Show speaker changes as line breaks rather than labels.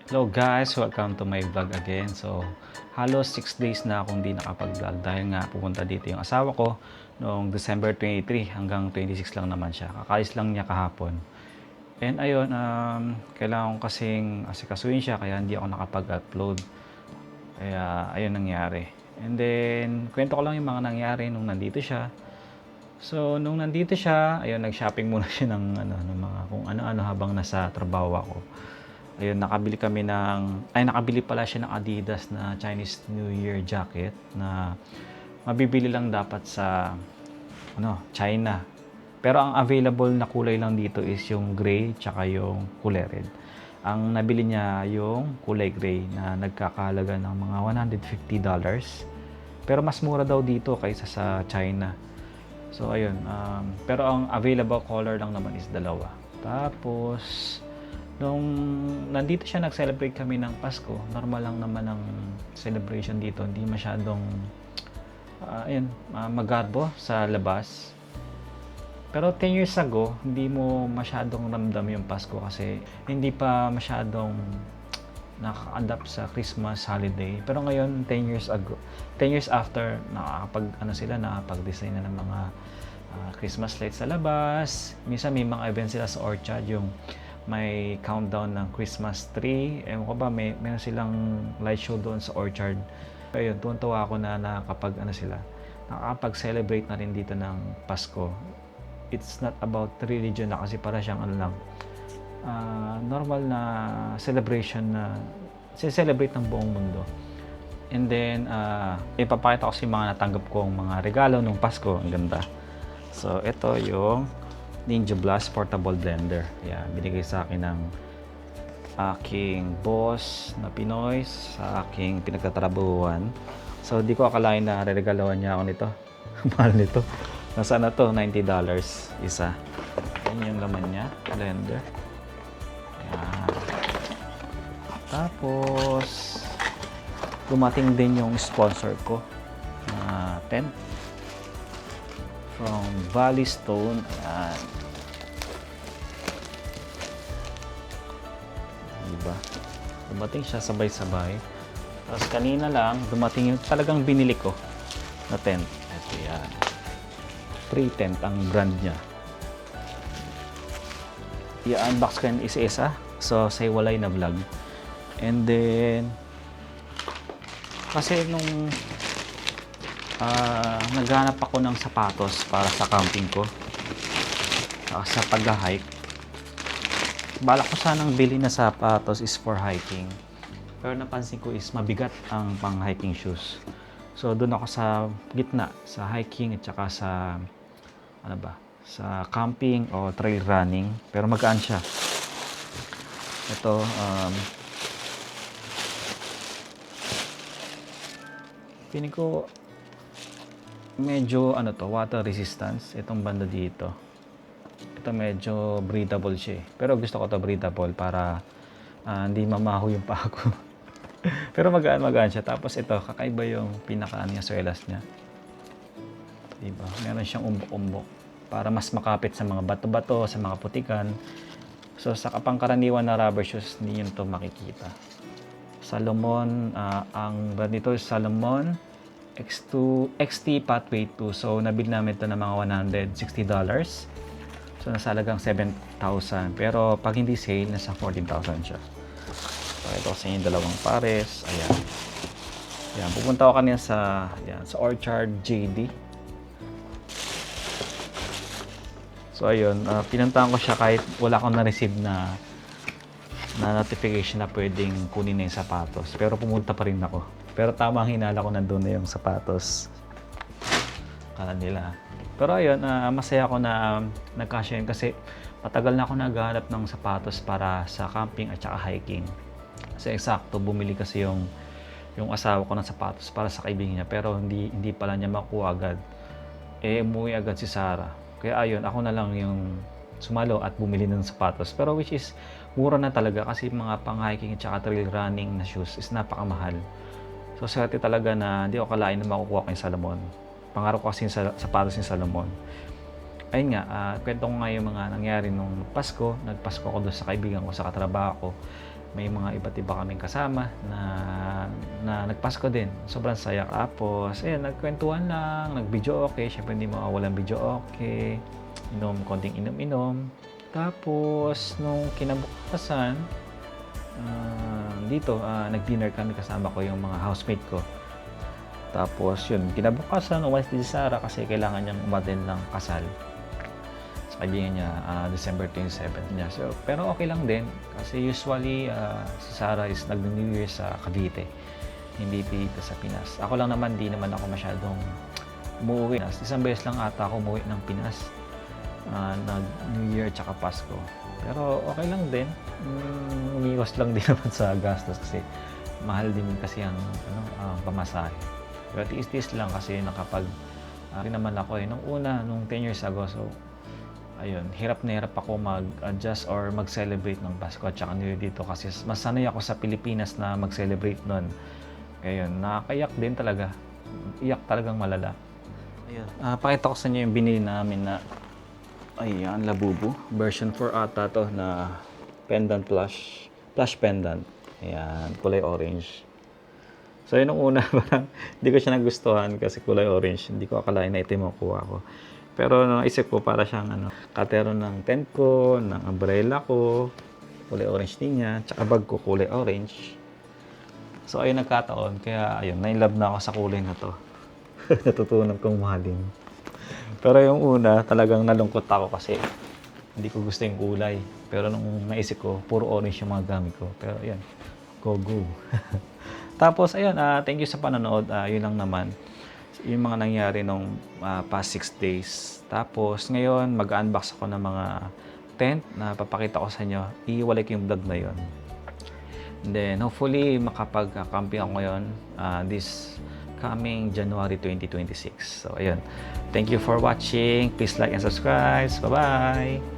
Hello guys, welcome to my vlog again. So, halos 6 days na akong di nakapag-vlog dahil nga pupunta dito yung asawa ko noong December 23 hanggang 26 lang naman siya. Kakaalis lang niya kahapon. And ayun, kailangan ko kasing asikasuhin siya kaya hindi ako nakapag-upload. Kaya ayun nangyari. And then, kwento ko lang yung mga nangyari nung nandito siya. So, nung nandito siya, ayun, nag-shopping muna siya ng mga kung ano-ano habang nasa trabaho ako. Ayun, nakabili pala siya ng Adidas na Chinese New Year jacket na mabibili lang dapat sa China. Pero ang available na kulay lang dito is yung gray tsaka yung kulay red. Ang nabili niya yung kulay gray na nagkakahalaga ng mga $150. Pero mas mura daw dito kaysa sa China. So ayun, pero ang available color lang naman is dalawa. Tapos nung nandito siya, nag-celebrate kami ng Pasko. Normal lang naman ang celebration dito. Hindi masyadong magarbo sa labas. Pero 10 years ago, hindi mo masyadong ramdam yung Pasko kasi hindi pa masyadong nakaka-adapt sa Christmas holiday. Pero ngayon, 10 years after, nakakapag-design na ng mga Christmas lights sa labas. Minsan may mga events sila sa Orchard, yung may countdown ng Christmas tree. Ewan ko ba, meron silang light show doon sa Orchard. Ayun, tuwan-tuwa ako na nakakapag-celebrate na rin dito ng Pasko. It's not about religion na kasi para siyang normal na celebration na celebrate ng buong mundo. And then, ipapakita ko sa mga natanggap kong mga regalo nung Pasko. Ang ganda. So, ito yung Ninja Blast Portable Blender. Yan, binigay sa akin ng aking boss na Pinoy sa aking pinagtatrabahuan. So, di ko akalain na reregalawan niya ako nito. Mahal nito. Nasaan na to? $90 isa. Yan yung laman niya. Blender. Yan. Tapos, dumating din yung sponsor ko na tent from Valley Stone. Ayan. Diba? Dumating siya sabay-sabay. Tapos kanina lang, dumating yung talagang binili ko na tent. Ito yan. Free tent ang brand niya. I-unbox ko yan isa-isa. So, sa walay na vlog. And then, kasi nung naghanap ako ng sapatos para sa camping ko, sa pag-hike. Balak ko sanang bili na sapatos is for hiking. Pero napansin ko is mabigat ang pang-hiking shoes. So doon ako sa gitna, sa hiking at saka sa sa camping o trail running. Pero magaan siya. Ito feeling ko medyo water resistance itong banda dito. Ito medyo breathable siya. Pero gusto ko to breathable para hindi mamaho yung paa ko. Pero magaan siya. Tapos ito, kakaiba yung niya, swelas niya. Diba? Meron siyang umbok-umbok para mas makapit sa mga bato-bato, sa mga putikan. So sa pangkaraniwan na rubber shoes, hindi nyo to makikita. Salomon, ang brand nito is Salomon XT Pathway 2. So nabili namin ito ng mga $160. So nasa halagang 7,000. Pero pag hindi sale, nasa 14,000 siya. So ito sa inyo dalawang pares. Ayan. Ayan. Pupunta ako kanina sa Orchard JD. So ayun, pinuntahan ko siya kahit wala akong na-receive na notification na pwedeng kunin na yung sapatos. Pero pumunta pa rin ako. Pero tama ang hinala ko, nandun na yung sapatos. Kala nila. Pero ayun, masaya ako na nagkasya yun kasi matagal na ako naghahanap ng sapatos para sa camping at saka hiking. Kasi eksakto, bumili kasi yung asawa ko ng sapatos para sa kaibigan niya, pero hindi pala niya makuha agad. Umuwi agad si Sarah. Kaya ayun, ako na lang yung sumalo at bumili ng sapatos. Pero which is, mura na talaga kasi mga pang-hiking at saka trail running na shoes is napakamahal. So swerte talaga na hindi ko kalain na makukuha ko yung Salomon. Pangarap ko kasi yung sapatos yung Salomon. Ayun nga, kwento ko nga yung mga nangyari nung Pasko. Nagpasko ako doon sa kaibigan ko, sa katrabaho ko. May mga iba't iba kaming kasama na nagpasko din. Sobrang saya. Tapos, ayun, nagkwentuhan lang, nag-video okay. Siyempre, hindi mawawalan video okay. Konting inom-inom. Tapos, nung kinabukasan, nag-dinner kami kasama ko yung mga housemate ko. Tapos yun, kinabukasan umalis din si Sarah kasi kailangan niyang umattend ng kasal sa kaibigan niya, December 27 niya. So, pero okay lang din kasi usually si Sarah is nag-New Year sa Cavite, hindi dito sa Pinas. Ako lang naman, di naman ako masyadong umuwi. Isang beses lang ata ako umuwi ng Pinas, nag-New Year tsaka Pasko. Pero okay lang din. Umiwas lang din naman sa gastos kasi mahal din kasi ang pamasahe. Pero tiis-tiis lang kasi rin naman ako nung 10 years ago. So, ayun, hirap na hirap ako mag-adjust or mag-celebrate ng Pasko at saka New Year dito kasi mas sanay ako sa Pilipinas na mag-celebrate nun. Kaya yun, nakakaiyak din talaga. Iyak talagang malala. Ayun, pakita ko sa inyo yung binili namin na ayan, Labubu. Version 4 ata to na pendant plush pendant. Ayan, kulay orange. So yun ang una, parang hindi ko siya nagustuhan kasi kulay orange. Hindi ko akalain na itim ang kuha ko. Pero naisip ko para siyang katero ng tent ko, ng umbrella ko, kulay orange din niya, tsaka bag ko kulay orange. So ayun nagkataon, kaya ayun, na-inlove na ako sa kulay na to. Natutunan kong mahalin. Pero yung una, talagang nalungkot ako kasi hindi ko gusto yung kulay. Pero nung naisip ko, puro orange yung mga gamit ko. Pero ayan, go. Tapos ayun, thank you sa panonood. Yun lang naman. Yung mga nangyari nung past 6 days. Tapos ngayon, mag-unbox ako ng mga tent na papakita ko sa inyo. Iiwalay ko yung vlog na yun. And then, hopefully, makapag-camping ako ngayon this coming January 2026. So, ayun. Thank you for watching. Please like and subscribe. Bye-bye!